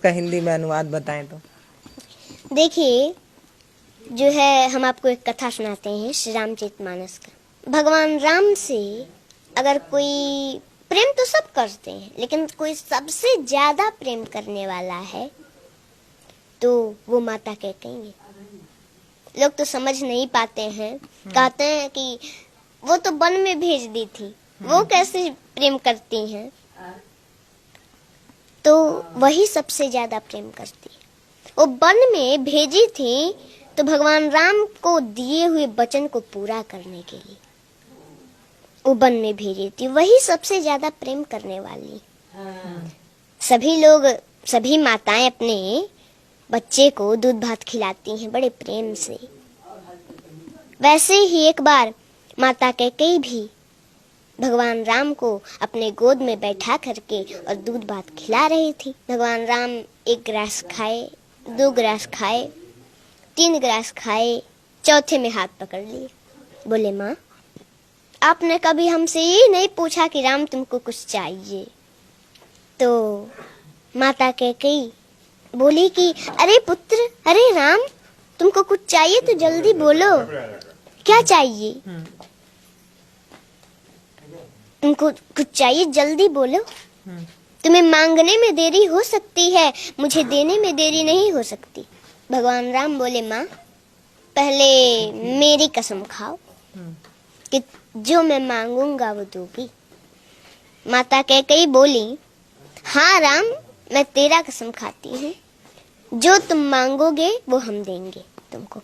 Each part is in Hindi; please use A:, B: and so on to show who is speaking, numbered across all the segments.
A: इसका हिंदी में अनुवाद बताएं तो।
B: देखिए, जो है हम आपको एक कथा सुनाते हैं श्री रामचरितमानस का। भगवान राम से अगर कोई प्रेम तो सब करते हैं, लेकिन कोई सबसे ज्यादा प्रेम करने वाला है तो वो माता कैकेयी है। लोग तो समझ नहीं पाते हैं, कहते हैं कि वो तो वन में भेज दी थी, वो कैसे प्रेम करती हैं। तो वही सबसे ज्यादा प्रेम करती है। वो वन में भेजी थी तो भगवान राम को दिए हुए वचन को पूरा करने के लिए वो वन में भेजी थी। वही सबसे ज्यादा प्रेम करने वाली। सभी लोग, सभी माताएं अपने बच्चे को दूध भात खिलाती हैं बड़े प्रेम से। वैसे ही एक बार माता कैकेयी भी भगवान राम को अपने गोद में बैठा करके और दूध भात खिला रही थी। भगवान राम एक गिलास खाए, 2 गिलास खाए, 3 गिलास खाए, चौथे में हाथ पकड़ लिए। बोले, माँ, आपने कभी हमसे ये नहीं पूछा कि राम तुमको कुछ चाहिए? तो माता कैकेयी बोली कि अरे पुत्र, अरे राम, तुमको कुछ चाहिए तो जल्दी बोलो, क्या चाहिए? तुमको कुछ चाहिए, जल्दी बोलो। तुम्हें मांगने में देरी हो सकती है, मुझे देने में देरी नहीं हो सकती। भगवान राम बोले, माँ, पहले मेरी कसम खाओ कि जो मैं मांगूंगा वो दोगी। माता कैकेयी बोली, हाँ राम, मैं तेरा कसम खाती हूँ, जो तुम मांगोगे वो हम देंगे तुमको।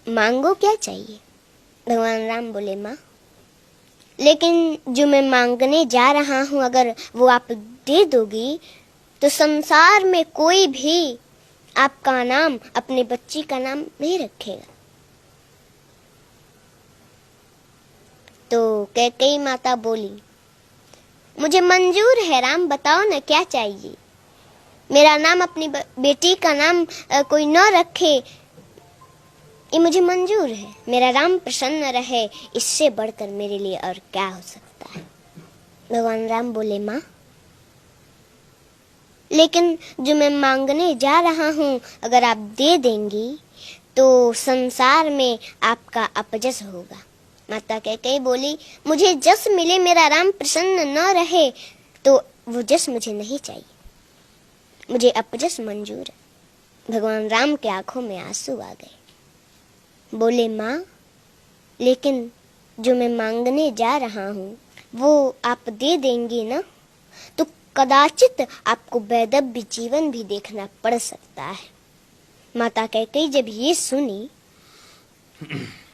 B: मांगो, क्या चाहिए? भगवान राम बोले, माँ, लेकिन जो मैं मांगने जा रहा हूँ अगर वो आप दे दोगी तो संसार में कोई भी आपका नाम, अपने बच्ची का नाम नहीं रखेगा। तो कैकेयी माता बोली, मुझे मंजूर है राम, बताओ ना क्या चाहिए। मेरा नाम, अपनी बेटी का नाम कोई न रखे, ये मुझे मंजूर है। मेरा राम प्रसन्न रहे, इससे बढ़कर मेरे लिए और क्या हो सकता है। भगवान राम बोले, माँ, लेकिन जो मैं मांगने जा रहा हूँ अगर आप दे देंगी तो संसार में आपका अपजस होगा। माता कैकेयी बोली, मुझे जस मिले, मेरा राम प्रसन्न न रहे तो वो जस मुझे नहीं चाहिए, मुझे अपजस मंजूर है। भगवान राम के आंखों में आंसू आ गए। बोले, माँ, लेकिन जो मैं मांगने जा रहा हूँ वो आप दे देंगी ना तो कदाचित आपको वैधव्य जीवन भी देखना पड़ सकता है। माता कैकेयी जब ये सुनी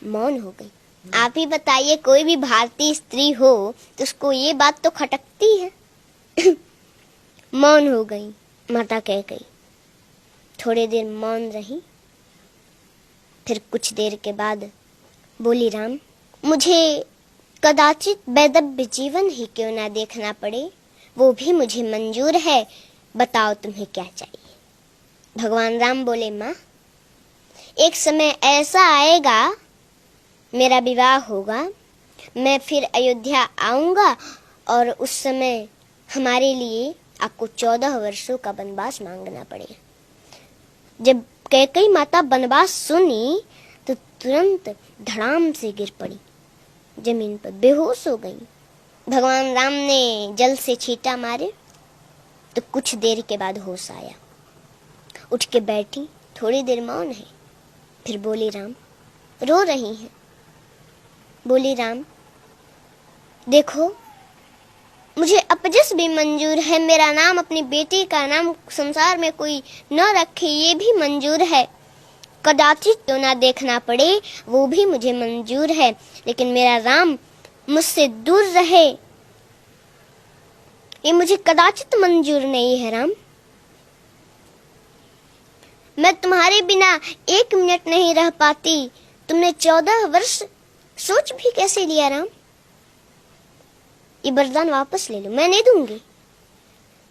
B: मौन हो गई। आप ही बताइए, कोई भी भारतीय स्त्री हो तो उसको ये बात तो खटकती है। मौन हो गई माता कैकेयी। थोड़ी देर मौन रही, फिर कुछ देर के बाद बोली, राम, मुझे कदाचित वैधव्य जीवन ही क्यों ना देखना पड़े, वो भी मुझे मंजूर है। बताओ तुम्हें क्या चाहिए। भगवान राम बोले, माँ, एक समय ऐसा आएगा, मेरा विवाह होगा, मैं फिर अयोध्या आऊंगा और उस समय हमारे लिए आपको 14 वर्षों का वनवास मांगना पड़ेगा। जब कैकेयी माता वनवास सुनी तो तुरंत धड़ाम से गिर पड़ी, जमीन पर बेहोश हो गई। भगवान राम ने जल से छींटा मारे तो कुछ देर के बाद होश आया। उठ के बैठी, थोड़ी देर मौन है, फिर बोली, राम, रो रही हैं? बोली, राम, देखो, मुझे अपजस भी मंजूर है, मेरा नाम, अपनी बेटी का नाम संसार में कोई न रखे ये भी मंजूर है, कदाचित तो ना देखना पड़े वो भी मुझे मंजूर है, लेकिन मेरा राम मुझसे दूर रहे ये मुझे कदाचित मंजूर नहीं है। राम, मैं तुम्हारे बिना 1 मिनट नहीं रह पाती, तुमने 14 वर्ष सोच भी कैसे लिया? राम, ये वरदान वापस ले लो, मैं नहीं दूंगी,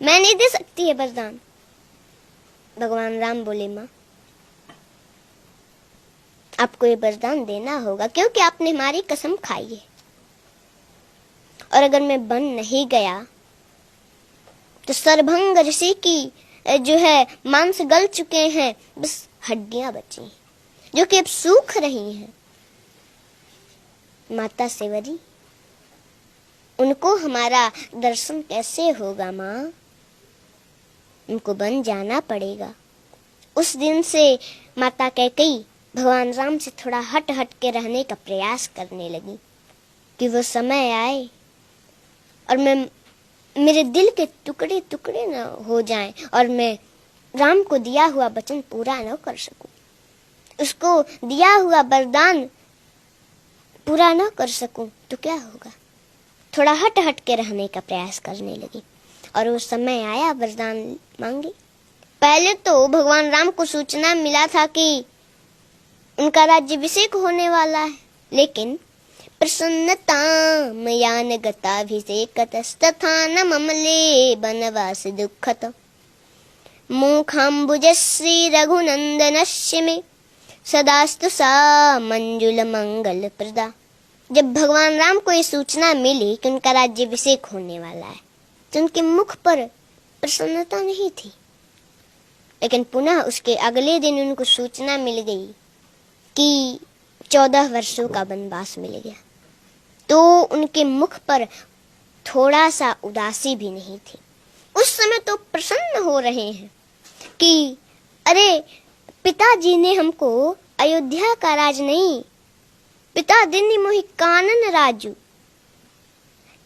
B: मैं नहीं दे सकती है वरदान। भगवान राम बोले, माँ, आपको ये वरदान देना होगा क्योंकि आपने हमारी कसम खाई है, और अगर मैं बन नहीं गया तो सरभंग ऋषि की जो है मांस गल चुके हैं, बस हड्डियां बची हैं जो कि अब सूख रही हैं। माता सेवरी, उनको हमारा दर्शन कैसे होगा माँ? उनको बन जाना पड़ेगा। उस दिन से माता कैकेयी भगवान राम से थोड़ा हट के रहने का प्रयास करने लगी कि वो समय आए और मेरे दिल के टुकड़े टुकड़े न हो जाएं और मैं राम को दिया हुआ वचन पूरा न कर सकूं, उसको दिया हुआ वरदान पूरा न कर सकूं तो क्या होगा? थोड़ा हट के रहने का प्रयास करने लगी और वो समय आया, वरदान मांगी। पहले तो भगवान राम को सूचना मिला था कि उनका राज्याभिषेक होने वाला है, लेकिन प्रसन्नता मयान गताभिषेकतस्तथा न ममले वनवास दुःखत मुखाम्बुजश्री रघुनंदनस्य मे सदास्तु सा मंजुल मंगल प्रदा। जब भगवान राम को ये सूचना मिली कि उनका राज्याभिषेक होने वाला है तो उनके मुख पर प्रसन्नता नहीं थी, लेकिन पुनः उसके अगले दिन उनको सूचना मिल गई कि 14 वर्षों का वनवास मिल गया, तो उनके मुख पर थोड़ा सा उदासी भी नहीं थी। उस समय तो प्रसन्न हो रहे हैं कि अरे पिताजी ने हमको अयोध्या का राज नहीं, पिताजी ने मोहि कानन राजू,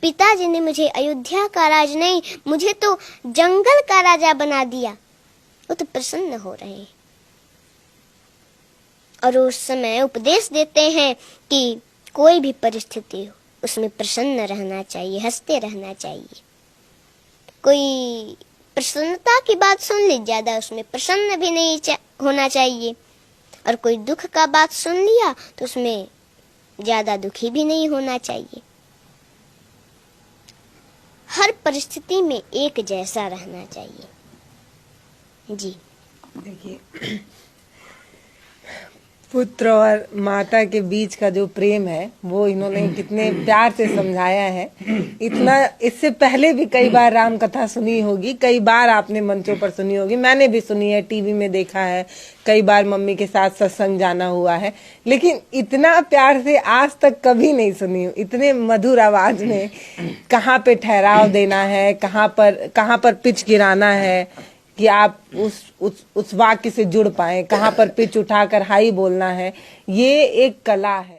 B: पिताजी ने मुझे अयोध्या का राज नहीं, मुझे तो जंगल का राजा बना दिया। वो तो प्रसन्न हो रहे हैं और उस समय उपदेश देते हैं कि कोई भी परिस्थिति हो उसमें प्रसन्न रहना चाहिए, हंसते रहना चाहिए। कोई प्रसन्नता की बात सुन ली, ज्यादा उसमें प्रसन्न भी नहीं होना चाहिए, और कोई दुख का बात सुन लिया तो उसमें ज्यादा दुखी भी नहीं होना चाहिए। हर परिस्थिति में एक जैसा रहना चाहिए। जी
A: देखिए, पुत्र और माता के बीच का जो प्रेम है वो इन्होंने कितने प्यार से समझाया है। इतना इससे पहले भी कई बार राम कथा सुनी होगी, कई बार आपने मंचों पर सुनी होगी, मैंने भी सुनी है, टीवी में देखा है, कई बार मम्मी के साथ सत्संग जाना हुआ है, लेकिन इतना प्यार से आज तक कभी नहीं सुनी। इतने मधुर आवाज में कहाँ पे ठहराव देना है, कहाँ पर पिच गिराना है कि आप उस वाक्य से जुड़ पाए, कहाँ पर पिच उठाकर हाई बोलना है, ये एक कला है।